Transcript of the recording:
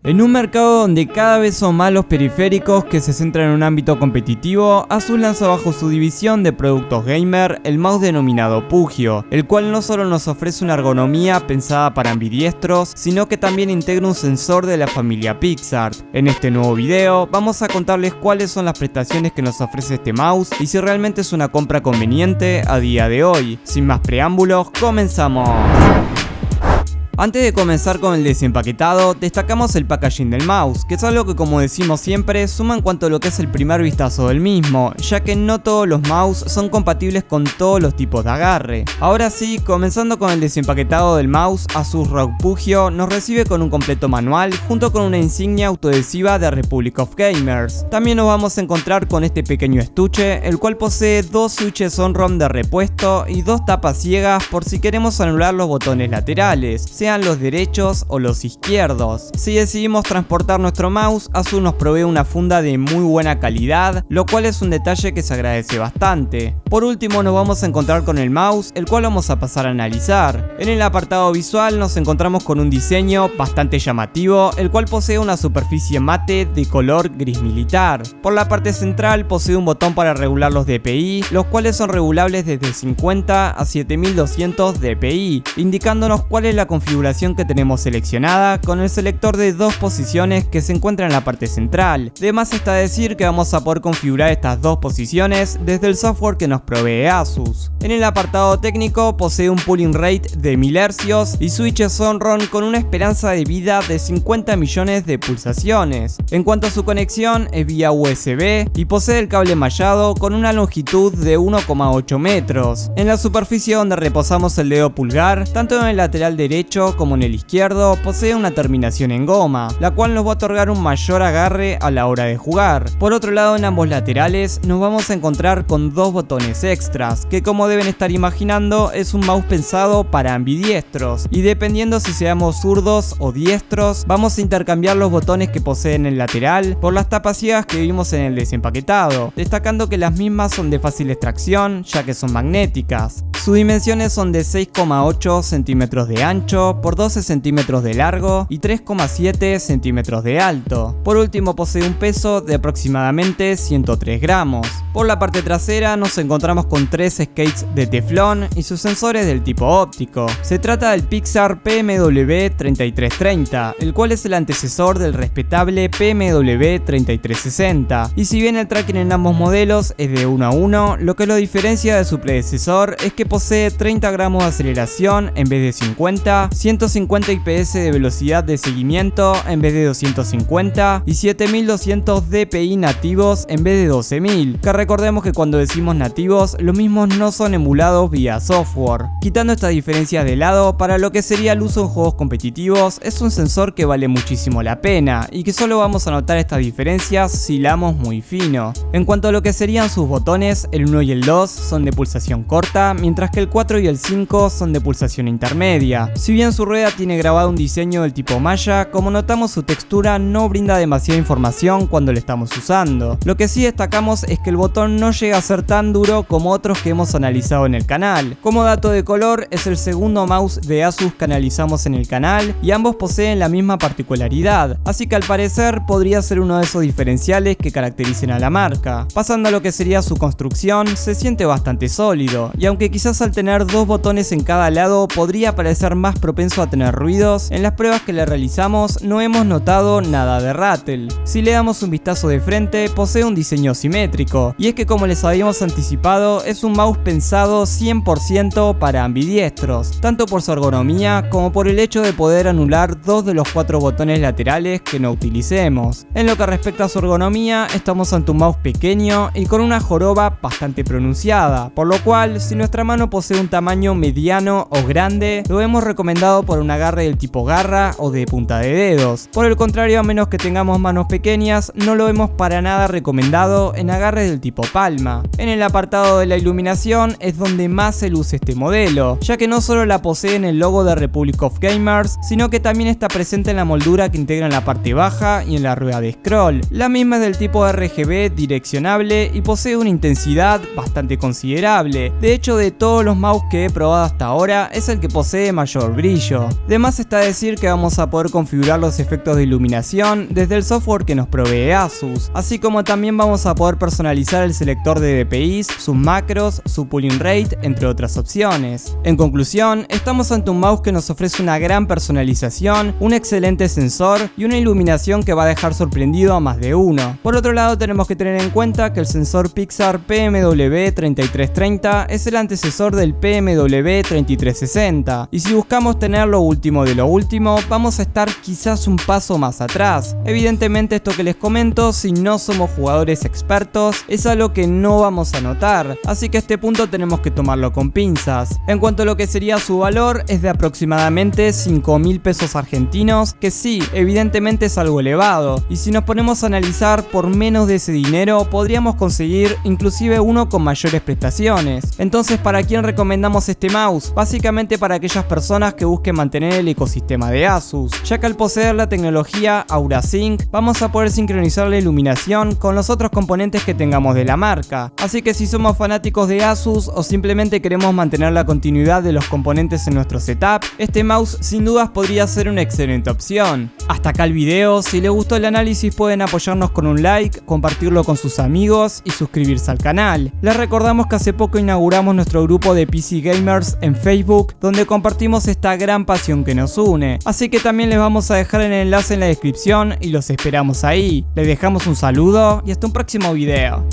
En un mercado donde cada vez son más los periféricos que se centran en un ámbito competitivo, Asus lanza bajo su división de productos gamer el mouse denominado Pugio, el cual no solo nos ofrece una ergonomía pensada para ambidiestros, sino que también integra un sensor de la familia PixArt. En este nuevo video vamos a contarles cuáles son las prestaciones que nos ofrece este mouse y si realmente es una compra conveniente a día de hoy. Sin más preámbulos, comenzamos. Antes de comenzar con el desempaquetado, destacamos el packaging del mouse, que es algo que, como decimos siempre, suma en cuanto a lo que es el primer vistazo del mismo, ya que no todos los mouse son compatibles con todos los tipos de agarre. Ahora sí, comenzando con el desempaquetado del mouse, Asus ROG Pugio nos recibe con un completo manual junto con una insignia autoadhesiva de Republic of Gamers. También nos vamos a encontrar con este pequeño estuche, el cual posee dos switches on-ROM de repuesto y dos tapas ciegas por si queremos anular los botones laterales, sean los derechos o los izquierdos. Si decidimos transportar nuestro mouse, Asus nos provee una funda de muy buena calidad, lo cual es un detalle que se agradece bastante. Por último nos vamos a encontrar con el mouse, el cual vamos a pasar a analizar. En el apartado visual nos encontramos con un diseño bastante llamativo, el cual posee una superficie mate de color gris militar. Por la parte central posee un botón para regular los DPI, los cuales son regulables desde 50 a 7200 DPI, indicándonos cuál es la configuración que tenemos seleccionada con el selector de dos posiciones que se encuentra en la parte central. De más está decir que vamos a poder configurar estas dos posiciones desde el software que nos provee Asus. En el apartado técnico posee un pulling rate de 1000 Hz y switches on-ROM con una esperanza de vida de 50 millones de pulsaciones. En cuanto a su conexión, es vía USB y posee el cable mallado con una longitud de 1,8 metros. En la superficie donde reposamos el dedo pulgar, tanto en el lateral derecho como en el izquierdo, posee una terminación en goma, la cual nos va a otorgar un mayor agarre a la hora de jugar. Por otro lado, en ambos laterales nos vamos a encontrar con dos botones extras, que como deben estar imaginando es un mouse pensado para ambidiestros, y dependiendo si seamos zurdos o diestros, vamos a intercambiar los botones que poseen el lateral por las tapas ciegas que vimos en el desempaquetado, destacando que las mismas son de fácil extracción ya que son magnéticas. Sus dimensiones son de 6,8 centímetros de ancho por 12 centímetros de largo y 3,7 centímetros de alto. Por último posee un peso de aproximadamente 103 gramos. Por la parte trasera nos encontramos con tres skates de teflón y sus sensores del tipo óptico. Se trata del PixArt PMW3330, el cual es el antecesor del respetable PMW3360. Y si bien el tracking en ambos modelos es de 1 a 1, lo que lo diferencia de su predecesor es que posee 30 gramos de aceleración en vez de 50, 150 IPS de velocidad de seguimiento en vez de 250 y 7200 DPI nativos en vez de 12000, que recordemos que cuando decimos nativos, los mismos no son emulados vía software. Quitando estas diferencias de lado, para lo que sería el uso en juegos competitivos, es un sensor que vale muchísimo la pena y que solo vamos a notar estas diferencias si hilamos muy fino. En cuanto a lo que serían sus botones, el 1 y el 2 son de pulsación corta, mientras que el 4 y el 5 son de pulsación intermedia. Si bien su rueda tiene grabado un diseño del tipo malla, como notamos su textura no brinda demasiada información cuando lo estamos usando. Lo que sí destacamos es que el botón no llega a ser tan duro como otros que hemos analizado en el canal. Como dato de color, es el segundo mouse de Asus que analizamos en el canal y ambos poseen la misma particularidad, así que al parecer podría ser uno de esos diferenciales que caractericen a la marca. Pasando a lo que sería su construcción, se siente bastante sólido, y aunque quizás al tener dos botones en cada lado podría parecer más propenso a tener ruidos, en las pruebas que le realizamos no hemos notado nada de rattle. Si le damos un vistazo de frente, posee un diseño simétrico, y es que como les habíamos anticipado, es un mouse pensado 100% para ambidiestros, tanto por su ergonomía como por el hecho de poder anular dos de los 4 botones laterales que no utilicemos. En lo que respecta a su ergonomía, estamos ante un mouse pequeño y con una joroba bastante pronunciada, por lo cual si nuestra mano posee un tamaño mediano o grande, lo hemos recomendado por un agarre del tipo garra o de punta de dedos. Por el contrario, a menos que tengamos manos pequeñas, no lo vemos para nada recomendado en agarres del tipo palma. En el apartado de la iluminación es donde más se luce este modelo, ya que no solo la posee en el logo de Republic of Gamers, sino que también está presente en la moldura que integra en la parte baja y en la rueda de scroll. La misma es del tipo RGB direccionable y posee una intensidad bastante considerable. De hecho, de todos los mouse que he probado hasta ahora es el que posee mayor brillo. De más está decir que vamos a poder configurar los efectos de iluminación desde el software que nos provee Asus, así como también vamos a poder personalizar el selector de DPIs, sus macros, su pulling rate, entre otras opciones. En conclusión, estamos ante un mouse que nos ofrece una gran personalización, un excelente sensor y una iluminación que va a dejar sorprendido a más de uno. Por otro lado, tenemos que tener en cuenta que el sensor Pixar PMW3330 es el antecesor del PMW3360, y si buscamos tener lo último de lo último, vamos a estar quizás un paso más atrás. Evidentemente esto que les comento, si no somos jugadores expertos, es algo que no vamos a notar, así que a este punto tenemos que tomarlo con pinzas. En cuanto a lo que sería su valor, es de aproximadamente 5.000 pesos argentinos, que sí, evidentemente es algo elevado, y si nos ponemos a analizar, por menos de ese dinero podríamos conseguir inclusive uno con mayores prestaciones. Entonces, ¿para quién recomendamos este mouse? Básicamente para aquellas personas que busquen mantener el ecosistema de Asus, ya que al poseer la tecnología AuraSync vamos a poder sincronizar la iluminación con los otros componentes que tengamos de la marca. Así que si somos fanáticos de Asus o simplemente queremos mantener la continuidad de los componentes en nuestro setup, este mouse sin dudas podría ser una excelente opción. Hasta acá el video. Si les gustó el análisis pueden apoyarnos con un like, compartirlo con sus amigos y suscribirse al canal. Les recordamos que hace poco inauguramos nuestro grupo de PC Gamers en Facebook, donde compartimos esta gran pasión que nos une, así que también les vamos a dejar el enlace en la descripción y los esperamos ahí. Les dejamos un saludo y hasta un próximo video.